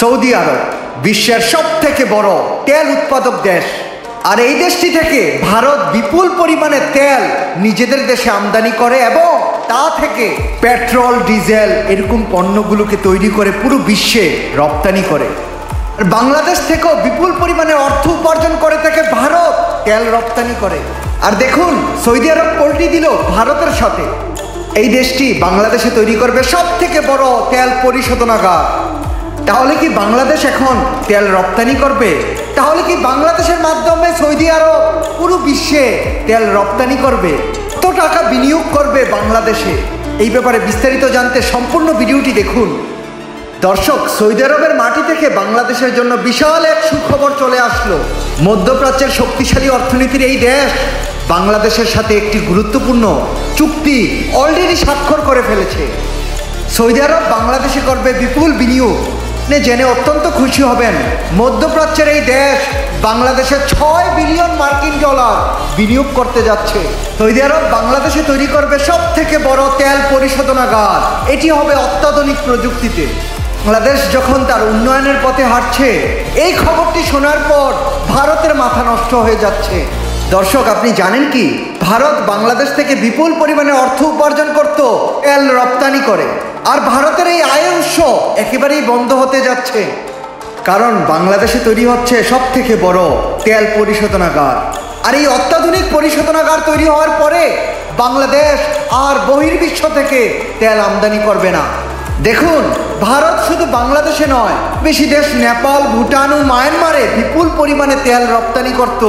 Saudi আরব বিশ্বের সবথেকে বড় তেল উৎপাদক দেশ। আর এই দেশটি থেকে ভারত বিপুল পরিমাণে তেল নিজেদের দেশে আমদানি করে এবং তা থেকে পেট্রোল, ডিজেল এরকম পণ্যগুলোকে তৈরি করে পুরো বিশ্বে রপ্তানি করে। আর বাংলাদেশ থেকেও বিপুল পরিমাণে অর্থ উপার্জন করে থেকে ভারত তেল রপ্তানি করে। আর দেখুন, সৌদি আরব পোল্টি দিল ভারতের সাথে। এই দেশটি বাংলাদেশে তৈরি করবে সব থেকে বড় তেল পরিশোধনাগার। তাহলে কি বাংলাদেশ এখন তেল রপ্তানি করবে? তাহলে কি বাংলাদেশের মাধ্যমে সৌদি আরব পুরো বিশ্বে তেল রপ্তানি করবে? কত টাকা বিনিয়োগ করবে বাংলাদেশে? এই ব্যাপারে বিস্তারিত জানতে সম্পূর্ণ ভিডিওটি দেখুন। দর্শক, সৌদি আরবের মাটি থেকে বাংলাদেশের জন্য বিশাল এক সুখবর চলে আসলো। মধ্যপ্রাচ্যের শক্তিশালী অর্থনীতির এই দেশ বাংলাদেশের সাথে একটি গুরুত্বপূর্ণ চুক্তি অলরেডি স্বাক্ষর করে ফেলেছে। সৌদি আরব বাংলাদেশে করবে বিপুল বিনিয়োগ। জেনে অত্যন্ত খুশি হবেন, মধ্যপ্রাচ্যের এই দেশ বাংলাদেশে 6 বিলিয়ন মার্কিন ডলার বিনিয়োগ করতে যাচ্ছে। সৌদি আরব বাংলাদেশে তৈরি করবে সব থেকে বড় তেল পরিশোধনাগার। এটি হবে অত্যাধুনিক প্রযুক্তিতে। বাংলাদেশ যখন তার উন্নয়নের পথে হাঁটছে, এই খবরটি শোনার পর ভারতের মাথা নষ্ট হয়ে যাচ্ছে। দর্শক, আপনি জানেন কি, ভারত বাংলাদেশ থেকে বিপুল পরিমাণে অর্থ উপার্জন করত তেল রপ্তানি করে। আর ভারতের এই আয়ের উৎস একেবারেই বন্ধ হতে যাচ্ছে, কারণ বাংলাদেশে তৈরি হচ্ছে সব থেকে বড় তেল পরিশোধনাগার। আর এই অত্যাধুনিক পরিশোধনাগার তৈরি হওয়ার পরে বাংলাদেশ আর বহির্বিশ্ব থেকে তেল আমদানি করবে না। দেখুন, ভারত শুধু বাংলাদেশে নয়, বেশি দেশ নেপাল, ভুটান ও মায়ানমারে বিপুল পরিমাণে তেল রপ্তানি করত।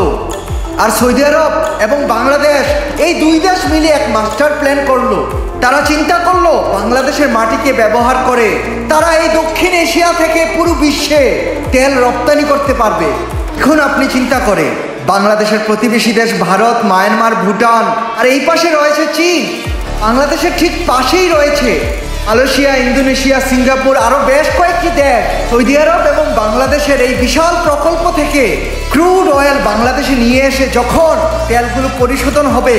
আর সৌদি আরব এবং বাংলাদেশ এই দুই দেশ মিলে এক মাস্টার প্ল্যান করলো। তারা চিন্তা করলো বাংলাদেশের মাটিকে ব্যবহার করে তারা এই দক্ষিণ এশিয়া থেকে পুরো বিশ্বে তেল রপ্তানি করতে পারবে। এখন আপনি চিন্তা করে, বাংলাদেশের প্রতিবেশী দেশ ভারত, মায়ানমার, ভুটান, আর এই পাশে রয়েছে চীন। বাংলাদেশের ঠিক পাশেই রয়েছে মালয়েশিয়া, ইন্দোনেশিয়া, সিঙ্গাপুর, আরও বেশ কয়েকটি দেশ। সৌদি আরব এবং বাংলাদেশের এই বিশাল প্রকল্প থেকে ক্রুড অয়েল বাংলাদেশে নিয়ে এসে যখন তেলগুলো পরিশোধন হবে,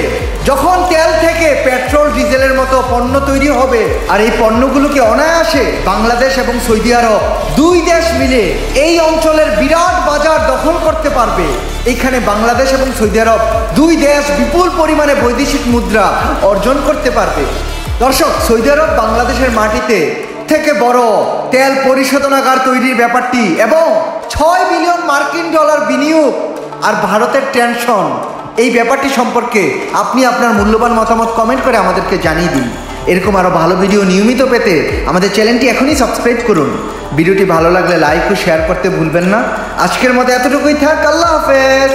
যখন তেল থেকে পেট্রোল, ডিজেলের মতো পণ্য তৈরি হবে, আর এই পণ্যগুলোকে অনায়াসে বাংলাদেশ এবং সৌদি আরব দুই দেশ মিলে এই অঞ্চলের বিরাট বাজার দখল করতে পারবে। এইখানে বাংলাদেশ এবং সৌদি আরব দুই দেশ বিপুল পরিমাণে বৈদেশিক মুদ্রা অর্জন করতে পারবে। দর্শক, সৌদি আরব বাংলাদেশের মাটিতে থেকে বড় তেল পরিশোধনাগার তৈরির ব্যাপারটি এবং 6 বিলিয়ন মার্কিন ডলার বিনিয়োগ আর ভারতের টেনশন, এই ব্যাপারটি সম্পর্কে আপনি আপনার মূল্যবান মতামত কমেন্ট করে আমাদেরকে জানিয়ে দিন। এরকম আরও ভালো ভিডিও নিয়মিত পেতে আমাদের চ্যানেলটি এখনই সাবস্ক্রাইব করুন। ভিডিওটি ভালো লাগলে লাইক ও শেয়ার করতে ভুলবেন না। আজকের মতো এতটুকুই থাক। আল্লাহ হাফেজ।